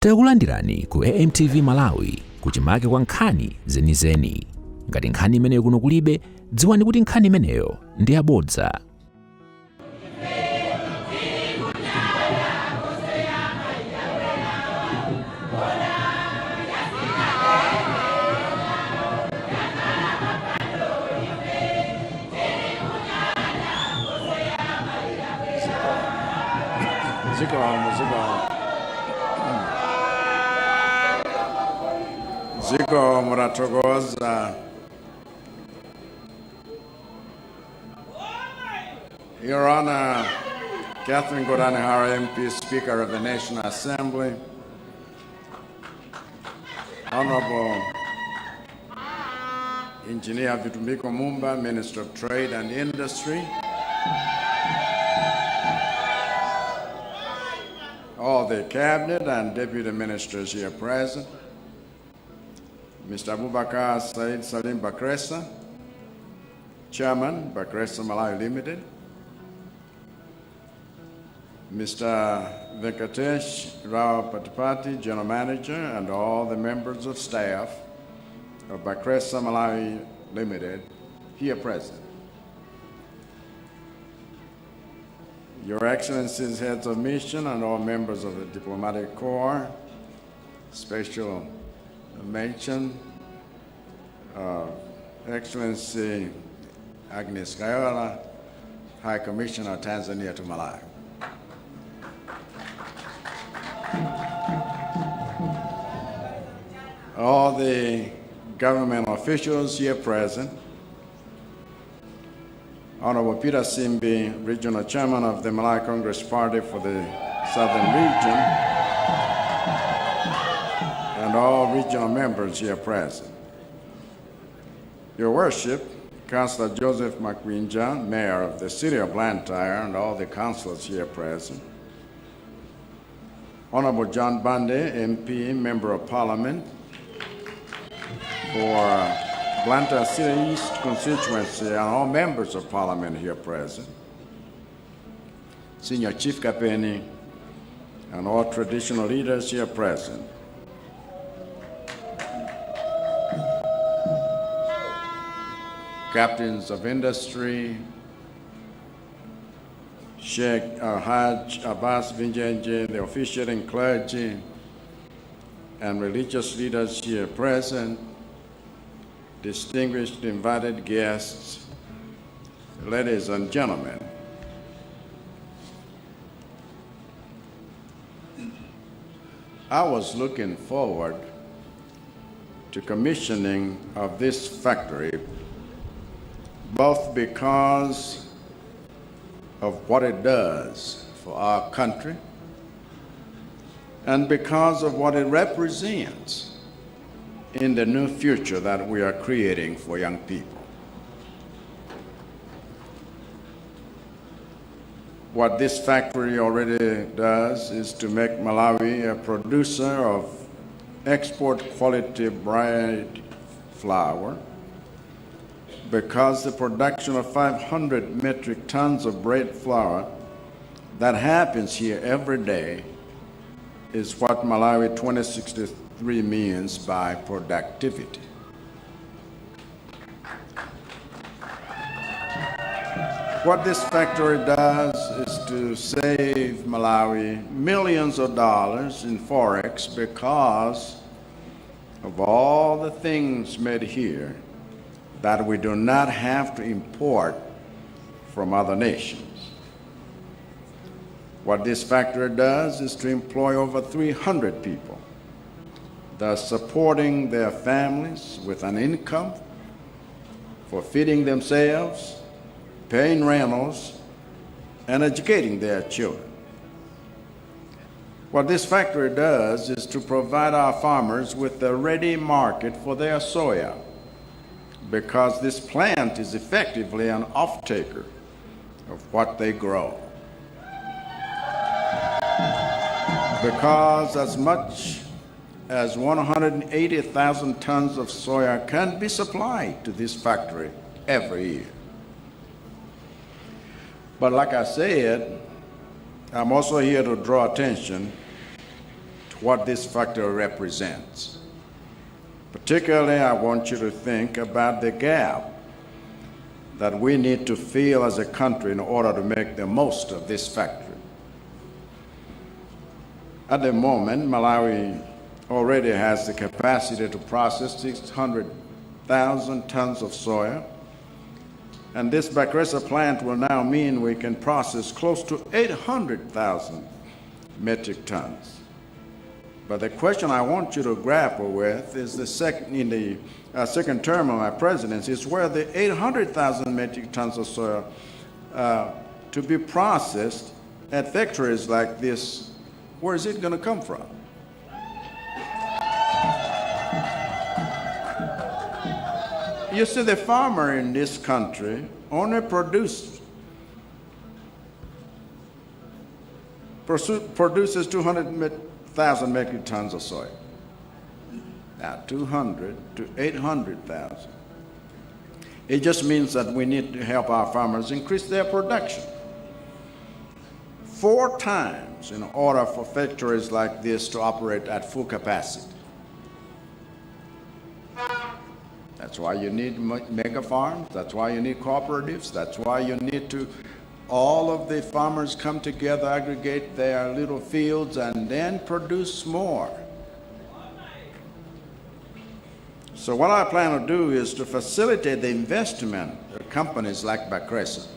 Takulandirani ku AMTV Malawi kuchimake kwa nkhani zenizeni. Ngati nkhani imeneyo kuno kulibe, dziwani kuti nkhani imeneyo ndi yabodza. Ziko muratogoza. Your Honor, Catherine Godanihara MP, Speaker of the National Assembly, Honorable Engineer Vitumiko Mumba, Minister of Trade and Industry, all the Cabinet and Deputy Ministers here present, Mr. Abubakar Said Salim Bakhresa, Chairman, Bakhresa Malawi Limited, Mr. Venkatesh Rao Patipati, General Manager, and all the members of staff of Bakhresa Malawi Limited here present. Your Excellencies, Heads of Mission, and all members of the Diplomatic Corps, special mention, Excellency Agnes Kayola, High Commissioner of Tanzania to Malawi. All the government officials here present, Honorable Peter Simbi, Regional Chairman of the Malawi Congress Party for the Southern Region, and all regional members here present. Your Worship, Councillor Joseph Makwinja, Mayor of the City of Blantyre, and all the councillors here present. Honorable John Bande, MP, Member of Parliament for Blantyre City East constituency, and all members of Parliament here present. Senior Chief Kapeni, and all traditional leaders here present. Captains of industry, Sheikh Hajj Abbas Vinjenje, the officiating clergy, and religious leaders here present, distinguished invited guests, ladies and gentlemen. I was looking forward to commissioning of this factory, both because of what it does for our country and because of what it represents in the new future that we are creating for young people. What this factory already does is to make Malawi a producer of export quality bread flour, because the production of 500 metric tons of bread flour that happens here every day is what Malawi 2063 means by productivity. What this factory does is to save Malawi millions of dollars in Forex because of all the things made here that we do not have to import from other nations. What this factory does is to employ over 300 people, thus supporting their families with an income for feeding themselves, paying rentals, and educating their children. What this factory does is to provide our farmers with a ready market for their soya, because this plant is effectively an off-taker of what they grow. Because as much as 180,000 tons of soya can be supplied to this factory every year. But like I said, I'm also here to draw attention to what this factory represents. Particularly, I want you to think about the gap that we need to fill as a country in order to make the most of this factory. At the moment, Malawi already has the capacity to process 600,000 tons of soya, and this Bakhresa plant will now mean we can process close to 800,000 metric tons. But the question I want you to grapple with is in the second term of my presidency is where the 800,000 metric tons of soya to be processed at factories like this, where is it going to come from? You see, the farmer in this country only produces 200,000 metric tons of soy. Now, 200 to 800,000. It just means that we need to help our farmers increase their production 4 times in order for factories like this to operate at full capacity. That's why you need mega farms. That's why you need cooperatives. That's why you need to, all of the farmers come together, aggregate their little fields, and then produce more. So what I plan to do is to facilitate the investment of companies like Bakhresa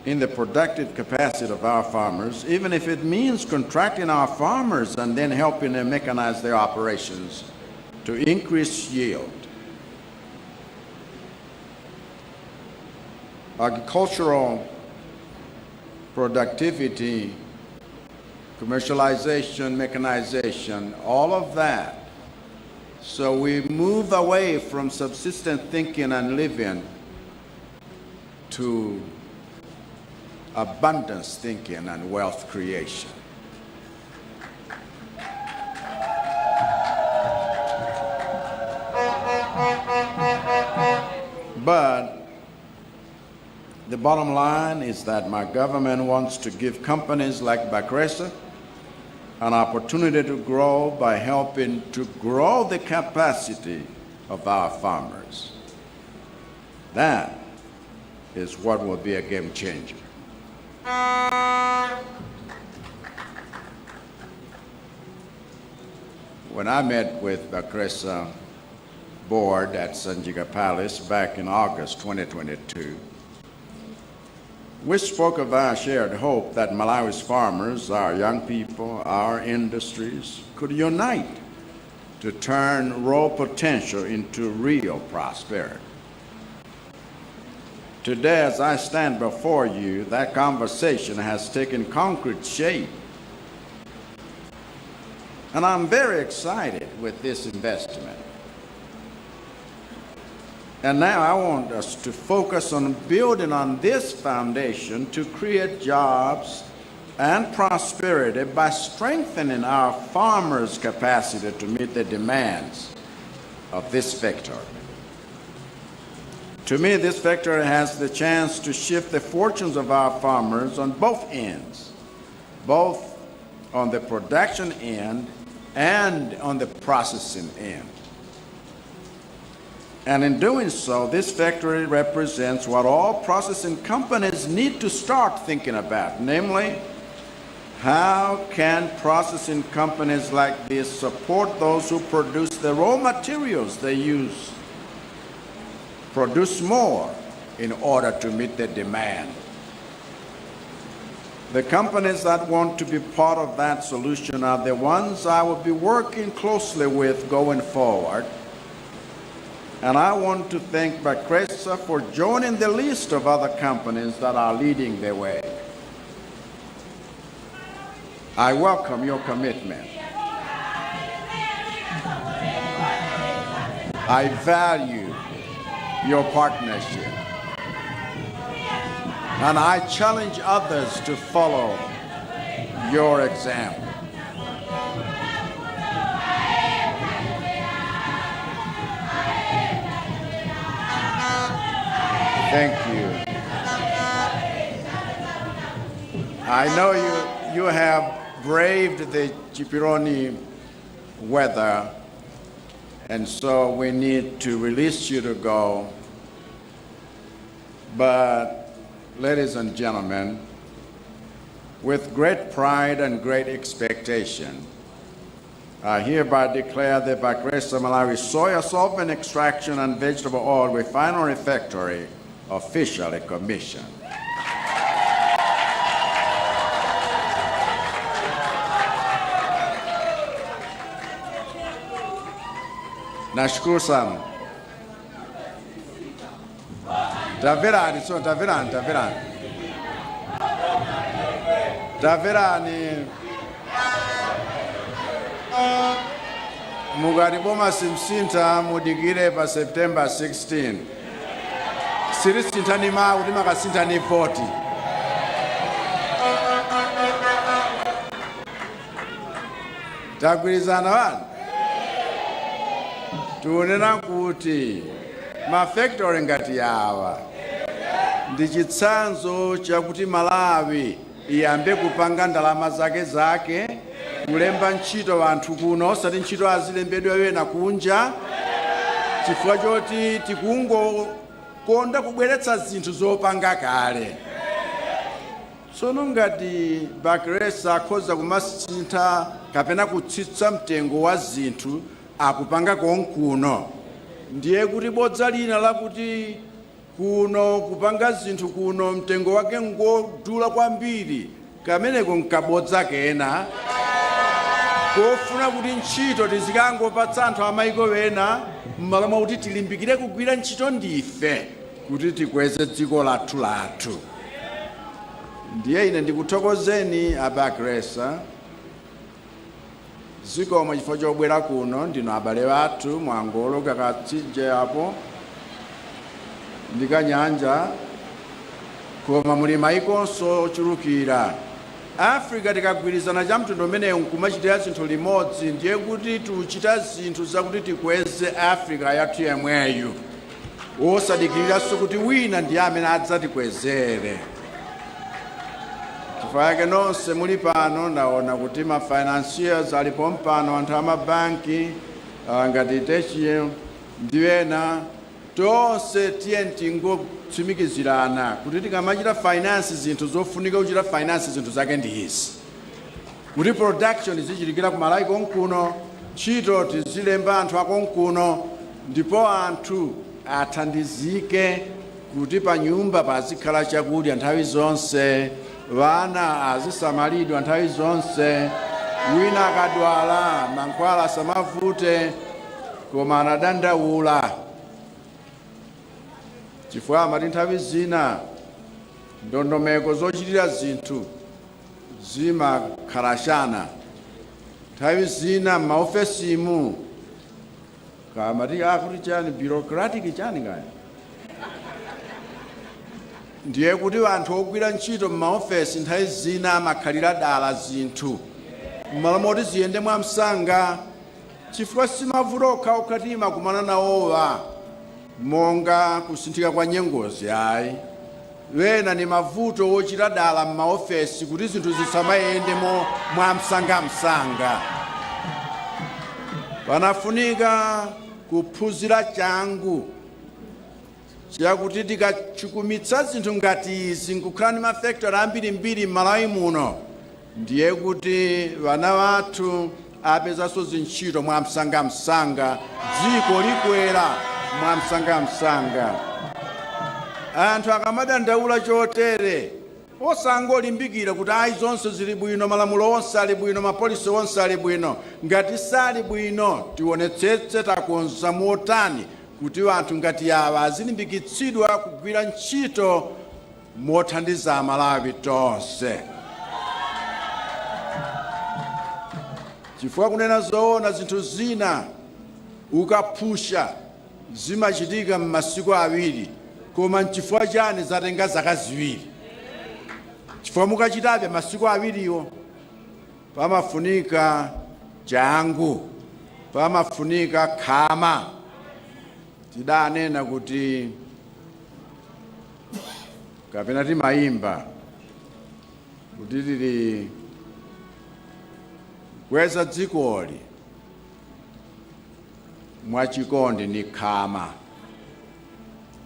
in the productive capacity of our farmers, even if it means contracting our farmers and then helping them mechanize their operations to increase yield. Agricultural productivity, commercialization, mechanization, all of that. So we move away from subsistence thinking and living to abundance thinking and wealth creation. But the bottom line is that my government wants to give companies like Bakhresa an opportunity to grow by helping to grow the capacity of our farmers. That is what will be a game changer. When I met with Bakhresa board at Sanjika Palace back in August 2022, we spoke of our shared hope that Malawi's farmers, our young people, our industries could unite to turn raw potential into real prosperity. Today, as I stand before you, that conversation has taken concrete shape. And I'm very excited with this investment. And now I want us to focus on building on this foundation to create jobs and prosperity by strengthening our farmers' capacity to meet the demands of this factory. To me, this factory has the chance to shift the fortunes of our farmers on both ends, both on the production end and on the processing end. And in doing so, this factory represents what all processing companies need to start thinking about, namely, how can processing companies like this support those who produce the raw materials they use, produce more in order to meet the demand? The companies that want to be part of that solution are the ones I will be working closely with going forward. And I want to thank Bakhresa for joining the list of other companies that are leading the way. I welcome your commitment. I value your partnership. And I challenge others to follow your example. Thank you. I know you have braved the Chipironi weather, and so we need to release you to go. But, ladies and gentlemen, with great pride and great expectation, I hereby declare the Bakhresa Malawi Soya Solvent Extraction and Vegetable Oil Refinery Factory officially commissioned. Nashukuru sana. Taverani, so taverani. Mugari Boma simsinta mudigire pa September 16. Siri sinta ni ma udima kasinta ni 40. Tagwirizana wanu. Tuonena kuti mafactory ngati yawa ndi chitsanzo chakuti Malawi iyambe kupanga ndalama zake kulemba ntchito wanthu kuno osati ntchito azilembedwa wena kunja, chifukwa choti tikungokonda kubweretsa zinthu zopanga kale. Tsono ngati Bakhresa akhoza kumasintha kapena kutsitsa mtengo wa zinthu akupanga konkuno, ndiye kuti bodza lina lakuti kuno kupanga zinthu kuno mtengo wake ngodula kwambiri, kameneko nkabodza kena kofuna kuti ntchito tizikangopatsa anthu amayiko wena m'malo mwa kuti tilimbikire kugwira ntchito ndife kuti tikweze dziko lathu. Ndiye ine ndikuthokozeni Bakhresa zikomo chifukwa chobwera kuno. Ndino abale bathu Mwangolo kakatsinje apo ndikanyanja, koma muli mayikonso ochulukira. Africa tikagwirizana chamtundu umenewu nkumachitira zinthu limodzi, ndiye kuti tuchita zinthu zakuti tikweze Africa yathu yemweyu, osadikiriranso kuti wina ndiye amene adzatikwezere. Chifukwa yake nonse muli pano ndaona kuti ma financiers alipo mpano, anthu amabanki ngati Techie ndi ena, tonse tiye tingotsimikizirana kuti tikamachita finance zinthu zofunika kuchita finance zinthu zake ndi izi, kuti production zichitikira ku Malawi konkuno, ntchito tizilemba anthu akonkuno, ndipo anthu athandizike kuti pa nyumba pazikhala chakudya nthawi zonse, vana azisamalidwa nthawi zonse, wina akadwala mankhwala asamavute koma anadandaula. Chifukwa amati nthawi zina ndondomeko zochitira zinthu zimakhalashana, nthawi zina m'maofesimu kamati akuti chani bureaucratic chani kaya. Ndiye kuti anthu ogwira ntchito m'maofesi nthawi zina amakhalira dala zinthu m'malo moti ziyende mwamsanga, chifukwa simavuto okha timakumana nawowa monga kusinthika kwa nyengozi ayi. Wena ni mavuto wochita dala m'maofesi kuti zinthu zisamayendemo mwamsanga. Panafunika kuphunzira changu chakuti tikachukumitsa zinthu ngati izi nkukhala ndi mafactory ambirimbiri m'Malawi muno, ndiye kuti vana vathu apezanso zintchito mwamsanga, dziko likwera mwamsanga. Anthu akamadandaula chotere osangolimbikira kuti ayi zonse zili bwino, malamulo onse ali bwino, mapolisi onse ali bwino. Ngati sali bwino tionetsetse takonza motani kuti vanthu ngati awa azilimbikitsidwa kugwira ntchito mothandiza Amalawi tonse. Chifukwa kunena zoona zinthu zina ukaphusha zimachitika m'masiku awiri, koma nchifukwa chani zatenga zaka ziwiri? Chifukwa mukachitabe masiku awiriwo pamafunika changu, pamafunika khama. Tidanena kuti kapena timayimba kuti tili kweza dzikoli mwachikondi ni khama.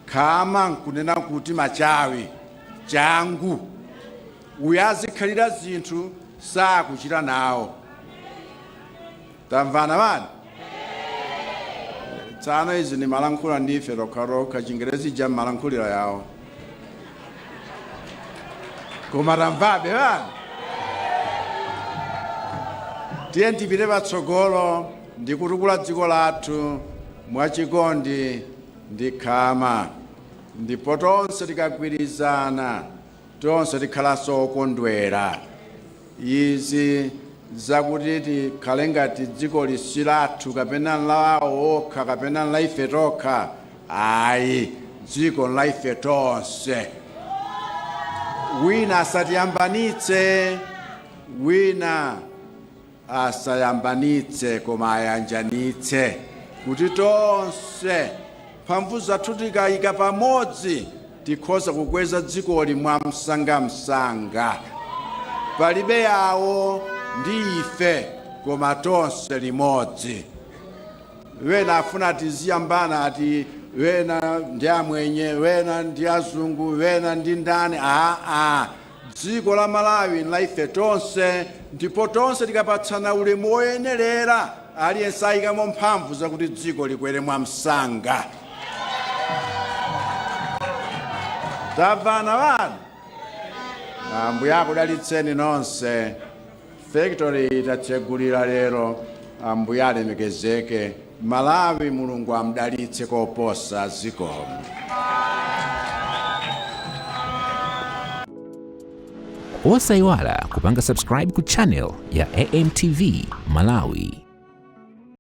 Khama nkunena kuti machawi changu uyazikhalira zinthu sakuchita nawo. Tamvana bana? Tsano izi ni malankhula ndife lokharoka, Chingerezi ja malankhulira yawo. Koma tamvabe bana? Tiye tipite patsogolo ndi kutukula dziko lathu mwachikondi ndi khama, ndipo tonse tikagwirizana tonse tikhalanso okondwera. Izi zakuti tikhale ngati dziko lisi lathu kapena lawo okha kapena la ife tokha. Ayi, dziko la ife tonse. Wina asatiyambanitse, wina asayambanitse, koma ayanjanitse, kuti tonse mphamvu zathu tikayika pamodzi tikhoza kukweza dzikoli mwamsangamsanga. Palibe yawo ndi ife, koma tonse limodzi. Wena afuna tiziyambana ati wena ndi amwenye, wena ndi azungu, wena ndi ndani. Dziko la Malawi la ife tonse, ndipo tonse tikapatsana ulemu woyenerera aliyense ayikamo mphamvu zakuti dziko likwere mwamsanga. Tamvana bana? Ambuye akudalitseni nonse. Factory itatsegulira lero, Ambuye alemekezeke. Malawi Mulungu amudalitse koposa zikomo. Osayiwala kupanga subscribe ku channel ya AMTV Malawi.